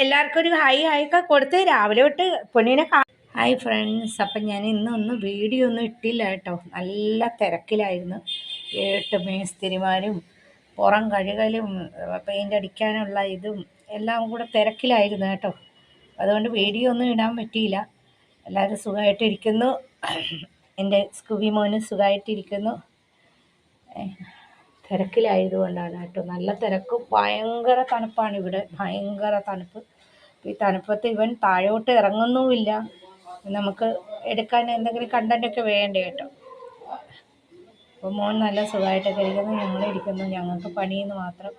എല്ലാവർക്കും ഒരു ഹായ് ഒക്കെ കൊടുത്ത് രാവിലെ തൊട്ട് പൊന്നിനെ ഹായ് ഫ്രണ്ട്സ്. അപ്പം ഞാൻ ഇന്നൊന്നും വീഡിയോ ഒന്നും ഇട്ടില്ല കേട്ടോ. നല്ല തിരക്കിലായിരുന്നു. 7 മേസ്തിരിമാരും പുറം കഴുകലും പെയിൻ്റ് അടിക്കാനുള്ള ഇതും എല്ലാം കൂടെ തിരക്കിലായിരുന്നു കേട്ടോ. അതുകൊണ്ട് വീഡിയോ ഒന്നും ഇടാൻ പറ്റിയില്ല. എല്ലാവരും സുഖമായിട്ടിരിക്കുന്നു. എൻ്റെ സ്കൂബി മോനും സുഖമായിട്ടിരിക്കുന്നു. തിരക്കിലായതുകൊണ്ടാണ് കേട്ടോ. നല്ല തിരക്കും ഭയങ്കര തണുപ്പാണ് ഇവിടെ, ഭയങ്കര തണുപ്പ്. ഈ തണുപ്പത്ത് ഇവൻ താഴോട്ട് ഇറങ്ങുന്നുമില്ല. നമുക്ക് എടുക്കാൻ എന്തെങ്കിലും കണ്ടൻറ്റൊക്കെ വേണ്ടേ കേട്ടോ. അപ്പോൾ മോൻ നല്ല സുഖമായിട്ടൊക്കെ ഇരിക്കുന്നു, ഞങ്ങളിരിക്കുന്നു. ഞങ്ങൾക്ക് പണിയെന്ന് മാത്രം.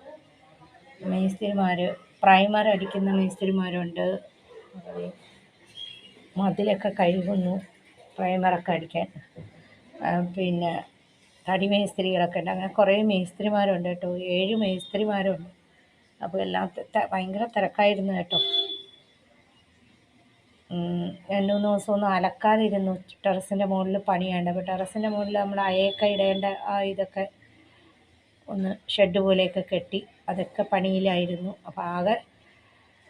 മേസ്തിരിമാർ പ്രൈമർ അടിക്കുന്ന മേസ്തിരിമാരുണ്ട്. മതിലൊക്കെ കഴുകുന്നു, പ്രൈമറൊക്കെ അടിക്കാൻ. പിന്നെ തടി മേസ്ത്രികളൊക്കെ ഉണ്ട്. അങ്ങനെ കുറേ മേസ്ത്രിമാരുണ്ട് കേട്ടോ. 7 മേസ്ത്രിമാരുണ്ട്. അപ്പോൾ എല്ലാം ഭയങ്കര തിരക്കായിരുന്നു കേട്ടോ. 2-3 ദിവസമൊന്നും അലക്കാതിരുന്നു. ടെറസിൻ്റെ മുകളിൽ പണിയുണ്ട്. അപ്പോൾ ടെറസിൻ്റെ മുകളിൽ നമ്മൾ അയയൊക്കെ ഇടേണ്ട ഇതൊക്കെ ഒന്ന് ഷെഡ് പോലെയൊക്കെ കെട്ടി അതൊക്കെ പണിയിലായിരുന്നു. അപ്പോൾ ആകെ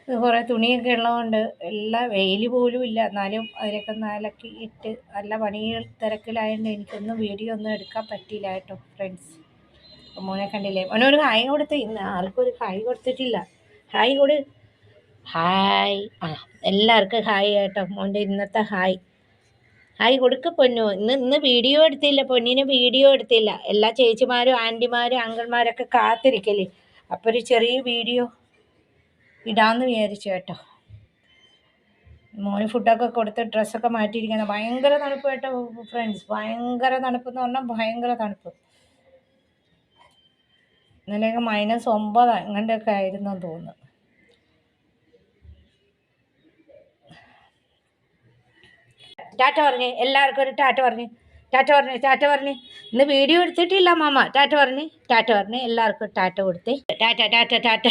കുറേ തുണിയൊക്കെ ഉള്ളതുകൊണ്ട് എല്ലാ വെയിൽ പോലും ഇല്ല. എന്നാലും അതിലൊക്കെ ഒന്ന് അലക്കി ഇട്ട് നല്ല പണികൾ തിരക്കിലായതുകൊണ്ട് എനിക്കൊന്നും വീഡിയോ ഒന്നും എടുക്കാൻ പറ്റിയില്ല കേട്ടോ ഫ്രണ്ട്സ്. അപ്പോൾ മോനെ കണ്ടില്ലേ? മോനൊരു ഹായ് കൊടുത്ത്. ഇന്ന് ആൾക്കൊരു ഹായ് കൊടുത്തിട്ടില്ല. ഹായ് കൊടു. ഹായ്. എല്ലാവർക്കും ഹായ് കേട്ടോ. മോൻ്റെ ഇന്നത്തെ ഹായ് കൊടുക്ക് പൊന്നു. ഇന്ന് വീഡിയോ എടുത്തില്ല, പൊന്നിന് വീഡിയോ എടുത്തില്ല. എല്ലാ ചേച്ചിമാരും ആൻറ്റിമാരും അങ്കിൾമാരൊക്കെ കാത്തിരിക്കല്ലേ. അപ്പോൾ ഒരു ചെറിയ വീഡിയോ ഇടാമെന്ന് വിചാരിച്ചു കേട്ടോ. മോന് ഫുഡൊക്കെ കൊടുത്ത് ഡ്രസ്സൊക്കെ മാറ്റിയിരിക്കുന്നത്. ഭയങ്കര തണുപ്പ് കേട്ടോ ഫ്രണ്ട്സ്. ഭയങ്കര തണുപ്പെന്ന് പറഞ്ഞാൽ ഭയങ്കര തണുപ്പ്. ഇന്നലെയൊക്കെ -9 അങ്ങനെയൊക്കെ ആയിരുന്നെന്ന് തോന്നുന്നു. ടാറ്റ പറഞ്ഞേ, എല്ലാവർക്കും ഒരു ടാറ്റ പറഞ്ഞേ. ഇന്ന് വീഡിയോ എടുത്തിട്ടില്ല മാമ. ടാറ്റ പറഞ്ഞേ, എല്ലാവർക്കും ടാറ്റ കൊടുത്തേ. ടാറ്റ.